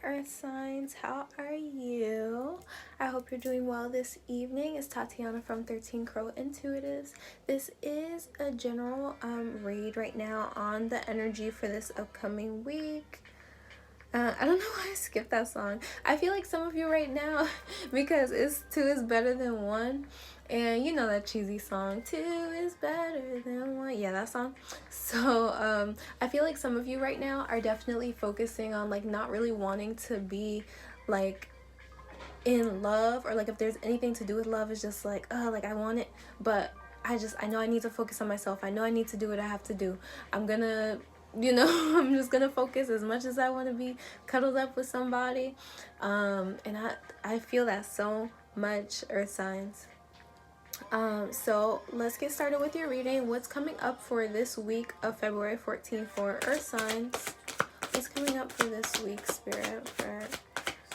Earth signs, how are you? I hope you're doing well this evening. It's Tatiana from 13 Crow Intuitives. This is a general read right now on the energy for this upcoming week. I don't know why I skipped that song. I feel like some of you right now, because two is better than one. And you know that cheesy song, 2 is better than 1. Yeah, that song. So I feel like some of you right now are definitely focusing on like not really wanting to be like in love, or like if there's anything to do with love, it's just like, oh, like I want it, but I know I need to focus on myself. I know I need to do what I have to do. I'm gonna, I'm just gonna focus as much as I want to be cuddled up with somebody. And I feel that so much, Earth signs. So let's get started with your reading. What's coming up for this week of February 14th for Earth signs? What's coming up for this week, Spirit, for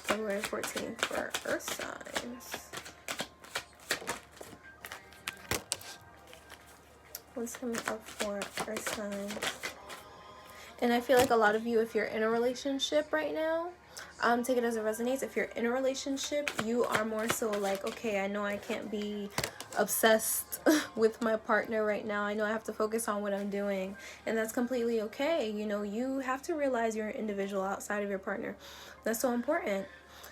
February 14th for Earth signs? What's coming up for Earth signs? And I feel like a lot of you, if you're in a relationship right now, take it as it resonates. If you're in a relationship, you are more so like, okay, I know I can't be obsessed with my partner right now. I know I have to focus on what I'm doing, and that's completely okay. You have to realize you're an individual outside of your partner. That's so important.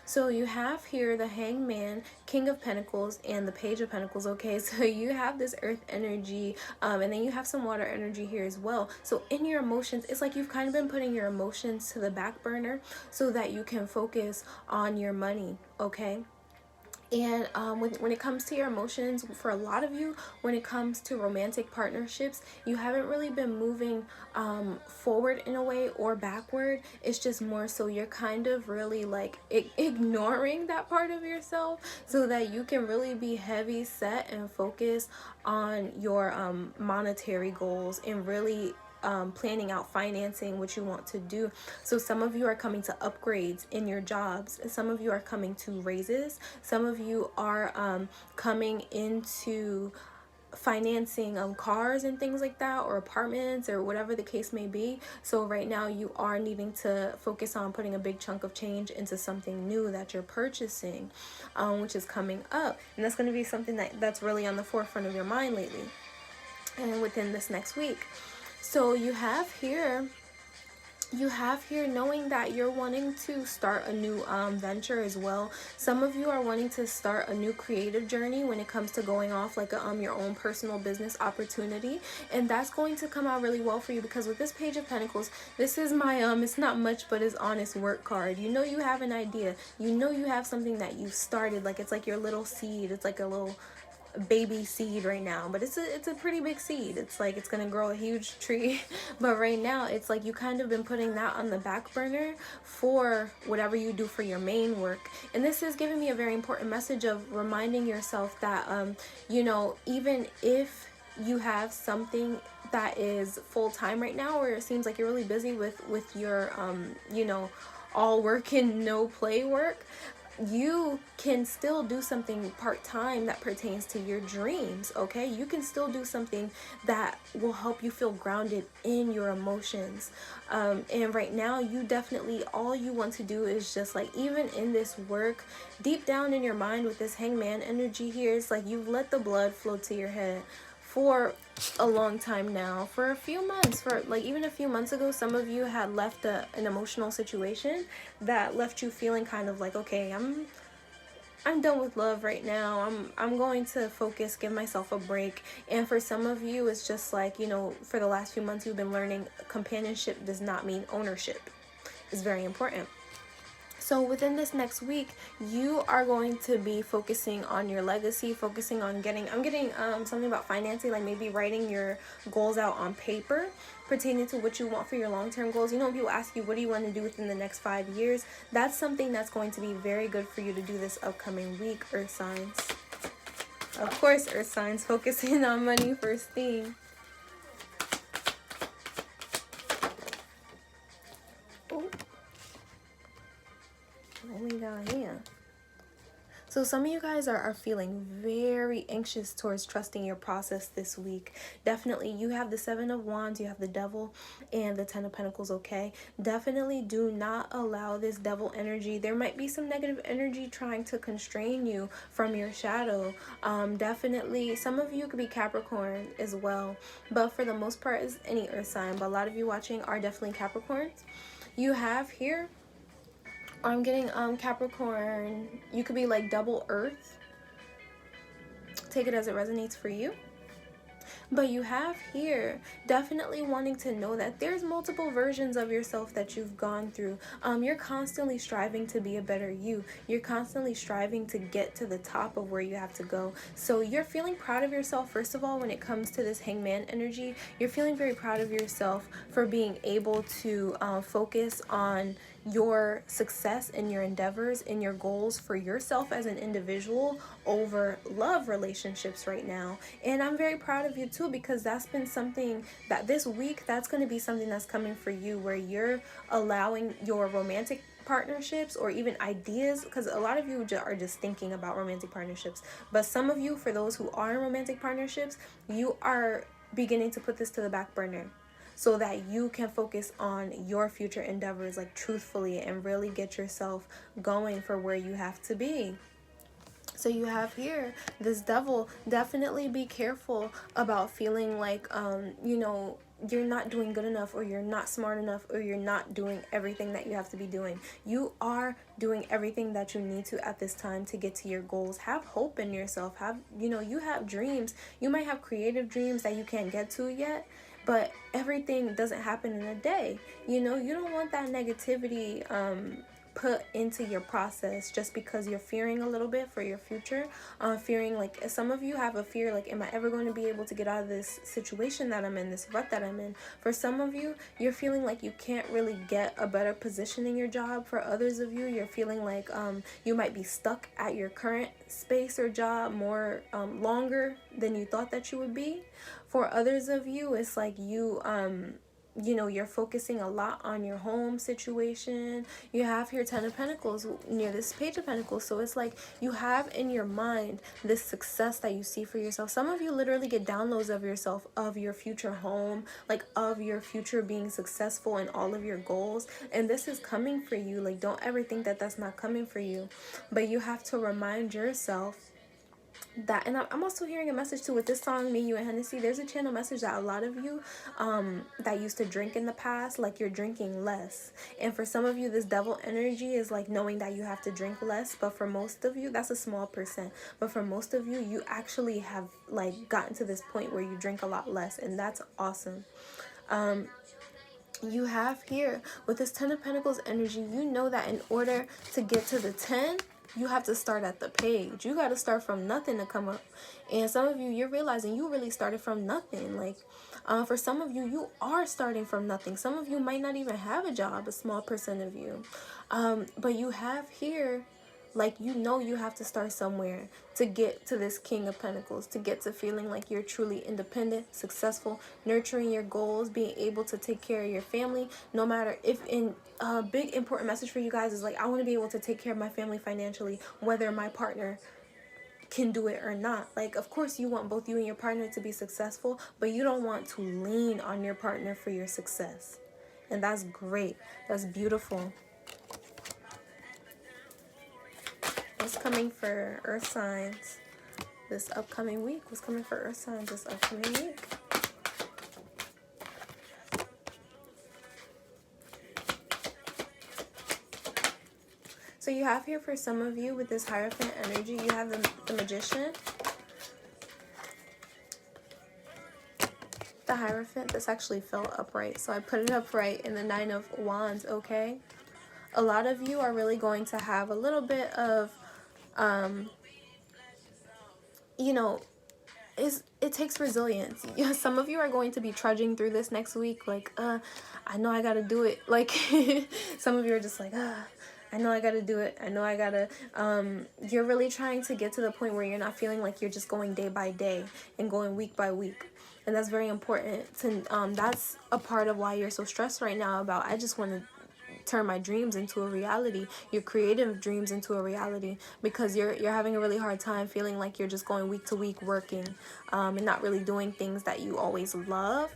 So you have here the Hangman, King of Pentacles, and the Page of Pentacles, okay? So you have this earth energy, and then you have some water energy here as well. So in your emotions, it's like you've kind of been putting your emotions to the back burner so that you can focus on your money, okay? And when it comes to your emotions, for a lot of you, when it comes to romantic partnerships, you haven't really been moving forward in a way or backward. It's just more so you're kind of really like ignoring that part of yourself so that you can really be heavy set and focus on your monetary goals and really planning out financing what you want to do. So some of you are coming to upgrades in your jobs. Some of you are coming to raises. Some of you are coming into financing cars and things like that, or apartments, or whatever the case may be. So right now you are needing to focus on putting a big chunk of change into something new that you're purchasing, which is coming up, and that's going to be something that's really on the forefront of your mind lately and within this next week. So you have here knowing that you're wanting to start a new venture as well. Some of you are wanting to start a new creative journey when it comes to going off like your own personal business opportunity, and that's going to come out really well for you, because with this Page of Pentacles, this is my it's not much but it's honest work card. You have an idea, you have something that you started, like it's like your little seed, it's like a little baby seed right now, but it's a pretty big seed. It's like it's gonna grow a huge tree, but right now it's like you kind of been putting that on the back burner for whatever you do for your main work. And this is giving me a very important message of reminding yourself that even if you have something that is full-time right now, or it seems like you're really busy with your all work and no play work, you can still do something part-time that pertains to your dreams, okay? You can still do something that will help you feel grounded in your emotions. And right now, you definitely, all you want to do is just like, even in this work, deep down in your mind with this Hangman energy here, it's like you've let the blood flow to your head for a long time now, for a few months, for like even a few months ago, some of you had left an emotional situation that left you feeling kind of like, okay, I'm done with love right now. I'm going to focus, give myself a break. And for some of you, it's just like, for the last few months, you've been learning companionship does not mean ownership. It's very important. So within this next week, you are going to be focusing on your legacy, focusing on I'm getting something about financing, like maybe writing your goals out on paper pertaining to what you want for your long-term goals. People ask you, what do you want to do within the next 5 years? That's something that's going to be very good for you to do this upcoming week, Earth signs. Of course, Earth signs, focusing on money first thing. What we got here? So some of you guys are feeling very anxious towards trusting your process this week. Definitely, you have the Seven of Wands, you have the Devil, and the Ten of Pentacles, okay? Definitely do not allow this devil energy. There might be some negative energy trying to constrain you from your shadow. Definitely, some of you could be Capricorn as well. But for the most part, it's any earth sign. But a lot of you watching are definitely Capricorns. You have here, I'm getting Capricorn. You could be like double earth. Take it as it resonates for you. But you have here definitely wanting to know that there's multiple versions of yourself that you've gone through. You're constantly striving to be a better you. You're constantly striving to get to the top of where you have to go. So you're feeling proud of yourself. First of all, when it comes to this hangman energy, you're feeling very proud of yourself for being able to focus on your success in your endeavors and your goals for yourself as an individual over love relationships right now. And I'm very proud of you too, because that's been something that this week, that's going to be something that's coming for you, where you're allowing your romantic partnerships or even ideas, because a lot of you are just thinking about romantic partnerships, but some of you, for those who are in romantic partnerships, you are beginning to put this to the back burner so that you can focus on your future endeavors, like truthfully, and really get yourself going for where you have to be. So you have here this devil. Definitely be careful about feeling like you're not doing good enough, or you're not smart enough, or you're not doing everything that you have to be doing. You are doing everything that you need to at this time to get to your goals. Have hope in yourself. You have dreams. You might have creative dreams that you can't get to yet, but everything doesn't happen in a day. You don't want that negativity put into your process just because you're fearing a little bit for your future. Fearing, like, some of you have a fear like, am I ever going to be able to get out of this situation that I'm in, this rut that I'm in? For some of you, you're feeling like you can't really get a better position in your job. For others of you, you're feeling like you might be stuck at your current space or job more longer than you thought that you would be. For others of you, it's like you're focusing a lot on your home situation. You have here Ten of Pentacles near this Page of Pentacles. So it's like you have in your mind this success that you see for yourself. Some of you literally get downloads of yourself, of your future home, like of your future being successful in all of your goals. And this is coming for you. Like, don't ever think that that's not coming for you. But you have to remind yourself that. And I'm also hearing a message too with this song, Me, You, and Hennessy. There's a channel message that a lot of you that used to drink in the past, like, you're drinking less. And for some of you, this devil energy is like knowing that you have to drink less. But for most of you, that's a small percent. But for most of you, you actually have like gotten to this point where you drink a lot less, and that's awesome. You have here with this Ten of Pentacles energy, you know that in order to get to the 10, you have to start at the page. You got to start from nothing to come up. And some of you, you're realizing you really started from nothing. Like, for some of you, you are starting from nothing. Some of you might not even have a job, a small percent of you. But you have here, like, you have to start somewhere to get to this King of Pentacles, to get to feeling like you're truly independent, successful, nurturing your goals, being able to take care of your family. No matter if in a big important message for you guys is like, I want to be able to take care of my family financially, whether my partner can do it or not. Like, of course you want both you and your partner to be successful, but you don't want to lean on your partner for your success. And that's great. That's beautiful. What's coming for earth signs this upcoming week? What's coming for earth signs this upcoming week? So you have here, for some of you with this Hierophant energy, you have the Magician. The Hierophant, this actually fell upright, so I put it upright in the Nine of Wands, okay? A lot of you are really going to have a little bit of, it takes resilience. Some of you are going to be trudging through this next week, like, I know I gotta do it. Like, some of you are just like, I know I gotta do it. I know I gotta, you're really trying to get to the point where you're not feeling like you're just going day by day and going week by week. And that's very important to, that's a part of why you're so stressed right now about, I just want to turn my dreams into a reality, your creative dreams into a reality, because you're having a really hard time feeling like you're just going week to week working, and not really doing things that you always love.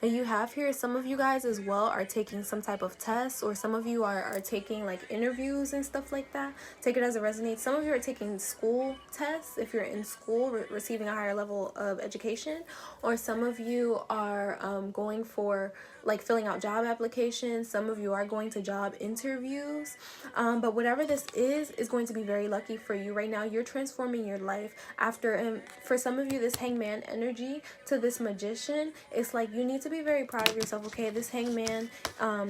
And you have here, some of you guys as well are taking some type of test, or some of you are taking like interviews and stuff like that. Take it as it resonates. Some of you are taking school tests if you're in school, receiving a higher level of education, or some of you are going for like filling out job applications. Some of you are going to job interviews, but whatever this is going to be very lucky for you right now. You're transforming your life after, and for some of you, this hangman energy to this magician, it's like you need to be very proud of yourself. Okay, this hangman,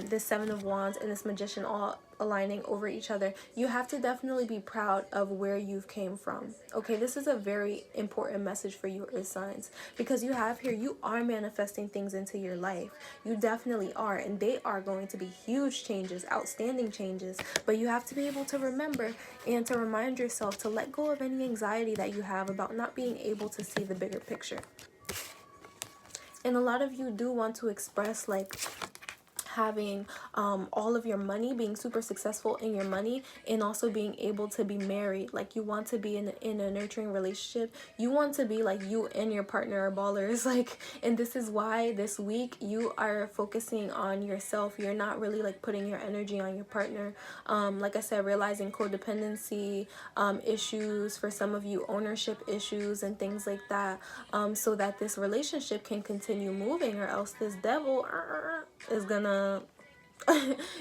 this seven of wands, and this magician all aligning over each other, you have to definitely be proud of where you've came from. Okay, this is a very important message for you, earth signs, because you have here, you are manifesting things into your life. You definitely are, and they are going to be huge changes, outstanding changes. But you have to be able to remember and to remind yourself to let go of any anxiety that you have about not being able to see the bigger picture. And a lot of you do want to express like having all of your money, being super successful in your money, and also being able to be married. Like you want to be in a nurturing relationship. You want to be like, you and your partner are ballers, like, and this is why this week you are focusing on yourself. You're not really like putting your energy on your partner. Like I said, realizing codependency issues, for some of you ownership issues and things like that, so that this relationship can continue moving, or else this devil is gonna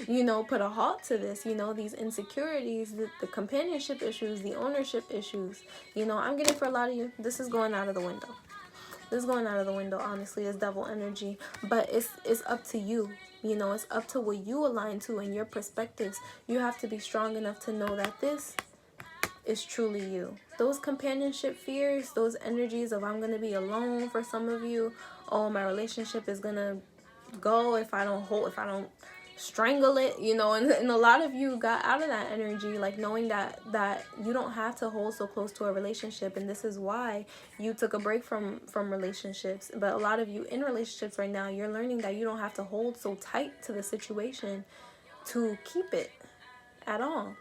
you know, put a halt to this. You know, these insecurities, the companionship issues, the ownership issues, you know, I'm getting, for a lot of you, this is going out of the window. This is going out of the window, honestly, is devil energy. But it's up to you. You know, it's up to what you align to and your perspectives. You have to be strong enough to know that this is truly you. Those companionship fears, those energies of I'm going to be alone, for some of you, oh, my relationship is going to go if I don't strangle it, you know, and a lot of you got out of that energy, like knowing that you don't have to hold so close to a relationship, and this is why you took a break from relationships. But a lot of you in relationships right now, you're learning that you don't have to hold so tight to the situation to keep it at all.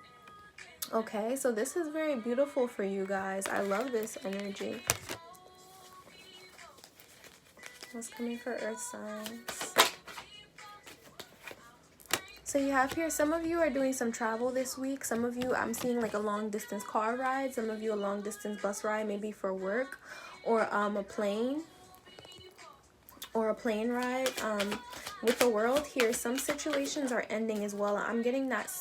Okay, so this is very beautiful for you guys. I love this energy. What's coming for earth signs? So you have here, some of you are doing some travel this week. Some of you, I'm seeing like a long distance car ride. Some of you a long distance bus ride, maybe for work, or a plane ride. With the world here, some situations are ending as well. I'm getting that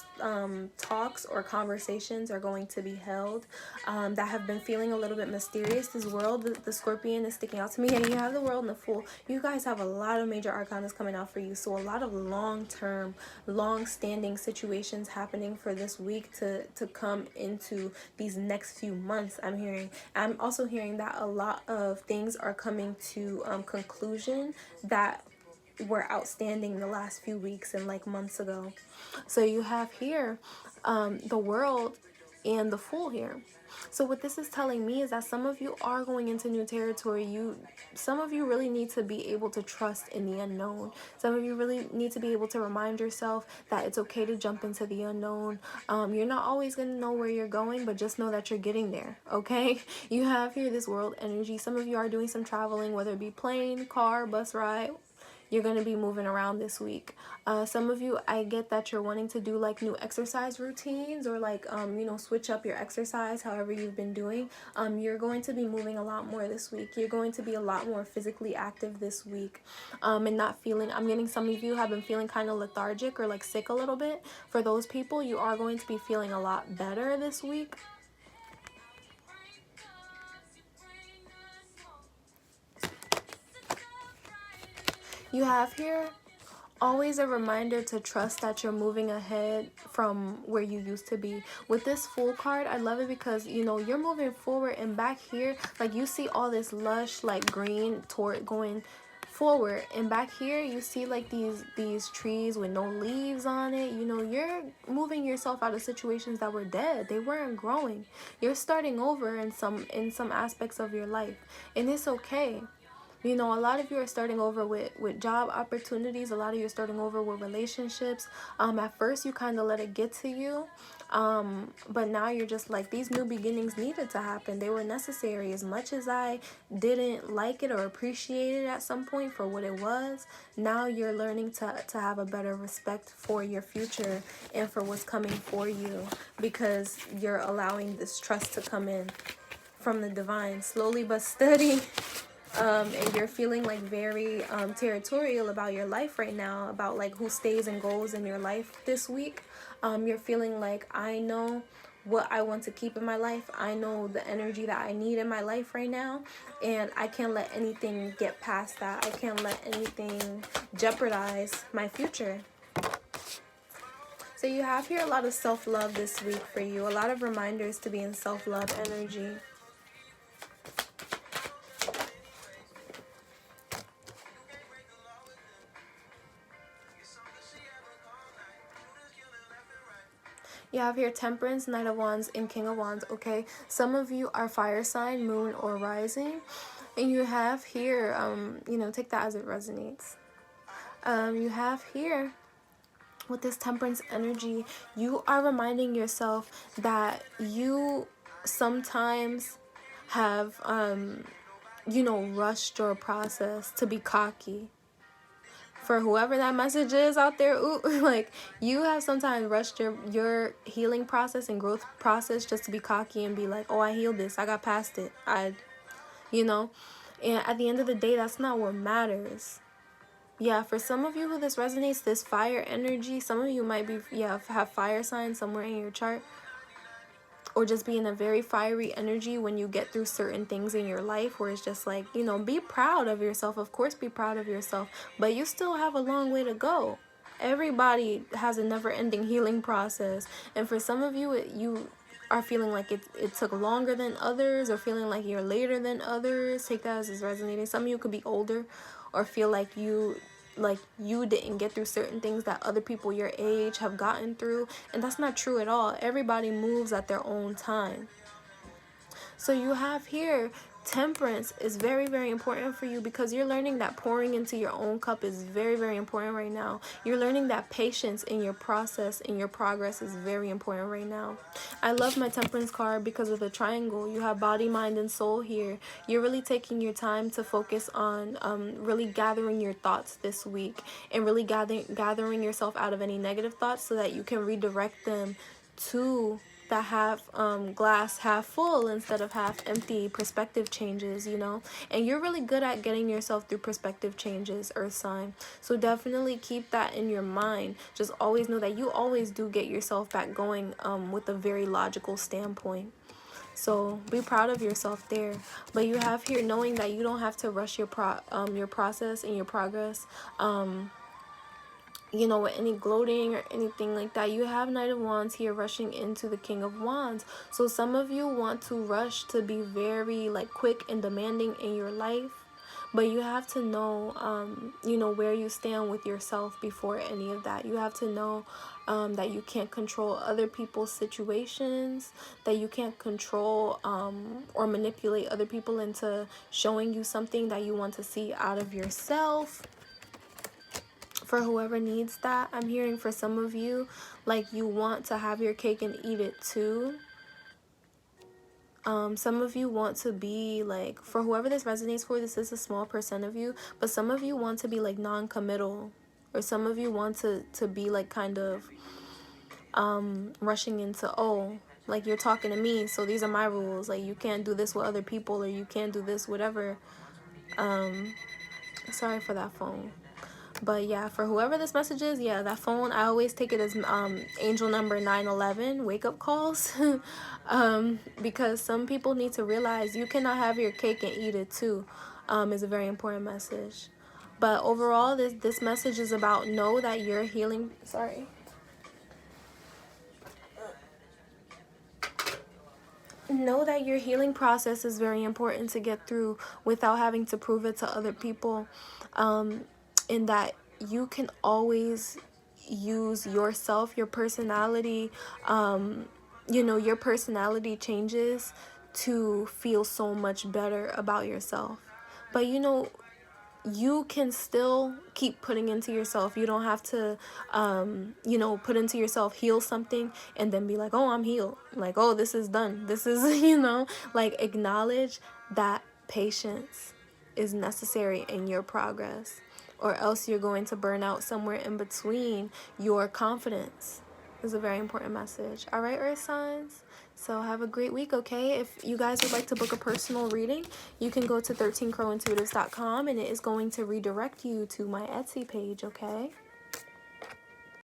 talks or conversations are going to be held that have been feeling a little bit mysterious. This world, the scorpion is sticking out to me. And you have the world and the fool. You guys have a lot of major arcanas coming out for you. So a lot of long-term, long-standing situations happening for this week to come into these next few months, I'm hearing. I'm also hearing that a lot of things are coming to conclusion that were outstanding the last few weeks and like months ago. So you have here the world and the fool here. So what this is telling me is that some of you are going into new territory. Some of you really need to be able to trust in the unknown. Some of you really need to be able to remind yourself that it's okay to jump into the unknown. You're not always going to know where you're going, but just know that you're getting there, okay? You have here this world energy. Some of you are doing some traveling, whether it be plane, car, bus ride. You're going to be moving around this week. Some of you, I get that you're wanting to do like new exercise routines, or like, you know, switch up your exercise, however you've been doing. You're going to be moving a lot more this week. You're going to be a lot more physically active this week, and not feeling, I'm getting some of you have been feeling kind of lethargic or like sick a little bit. For those people, you are going to be feeling a lot better this week. You have here always a reminder to trust that you're moving ahead from where you used to be. With this Fool card, I love it because, you know, you're moving forward, and back here, like, you see all this lush, like, green toward going forward, and back here you see like these trees with no leaves on it. You know, you're moving yourself out of situations that were dead. They weren't growing. You're starting over in some aspects of your life, and it's okay. You know, a lot of you are starting over with job opportunities. A lot of you are starting over with relationships. At first, you kind of let it get to you. But now you're just like, these new beginnings needed to happen. They were necessary. As much as I didn't like it or appreciate it at some point for what it was, now you're learning to have a better respect for your future and for what's coming for you, because you're allowing this trust to come in from the divine, slowly but steady. And you're feeling like very territorial about your life right now, about like who stays and goes in your life this week. You're feeling like, I know what I want to keep in my life. I know the energy that I need in my life right now, and I can't let anything get past that. I can't let anything jeopardize my future. So you have here a lot of self-love this week for you. A lot of reminders to be in self-love energy. You have here Temperance, Knight of Wands, and King of Wands, okay? Some of you are fire sign, moon, or rising. And you have here, you know, take that as it resonates. You have here, with this Temperance energy, you are reminding yourself that you sometimes have, you know, rushed your process to be cocky. For whoever that message is out there, ooh, like, you have sometimes rushed your healing process and growth process just to be cocky and be like, oh, I healed this, I got past it, you know. And at the end of the day, that's not what matters. Yeah, for some of you who this resonates, this fire energy, some of you might be, yeah, have fire signs somewhere in your chart, or just be in a very fiery energy when you get through certain things in your life, where it's just like, you know, be proud of yourself. Of course, be proud of yourself, but you still have a long way to go. Everybody has a never-ending healing process, and for some of you, you are feeling like it took longer than others, or feeling like you're later than others. Take that as is resonating. Some of you could be older, or feel like you didn't get through certain things that other people your age have gotten through, and that's not true at all. Everybody moves at their own time. So you have here, Temperance is very, very important for you, because you're learning that pouring into your own cup is very, very important right now. You're learning that patience in your process, in your progress, is very important right now. I love my Temperance card because of the triangle. You have body, mind, and soul here. You're really taking your time to focus on really gathering your thoughts this week, and really gathering yourself out of any negative thoughts, so that you can redirect them to that half glass half full instead of half empty perspective changes, you know. And you're really good at getting yourself through perspective changes, earth sign. So definitely keep that in your mind. Just always know that you always do get yourself back going with a very logical standpoint. So be proud of yourself there. But you have here knowing that you don't have to rush your process and your progress. You know, with any gloating or anything like that. You have Knight of Wands here rushing into the King of Wands. So some of you want to rush to be very like quick and demanding in your life, but you have to know you know, where you stand with yourself before any of that. You have to know that you can't control other people's situations, that you can't control or manipulate other people into showing you something that you want to see out of yourself. For whoever needs that, I'm hearing for some of you, like, you want to have your cake and eat it too. Some of you want to be like, for whoever this resonates for, this is a small percent of you, but some of you want to be like non-committal, or some of you want to be like kind of rushing into, oh, like, you're talking to me, so these are my rules, like, you can't do this with other people, or you can't do this, whatever. Sorry for that phone. But yeah, for whoever this message is, yeah, that phone, I always take it as angel number 911, wake up calls. Because some people need to realize you cannot have your cake and eat it too, is a very important message. But overall, this message is about, know that you're healing. Sorry. Know that your healing process is very important to get through without having to prove it to other people. In that you can always use yourself, your personality, you know, your personality changes to feel so much better about yourself. But you know, you can still keep putting into yourself. You don't have to, you know, put into yourself, heal something, and then be like, oh, I'm healed. Like, oh, this is done. This is, you know, like, acknowledge that patience is necessary in your progress, or else you're going to burn out somewhere in between. Your confidence is a very important message. All right, Earth signs? So have a great week, okay? If you guys would like to book a personal reading, you can go to 13crowintuitives.com, and it is going to redirect you to my Etsy page, okay?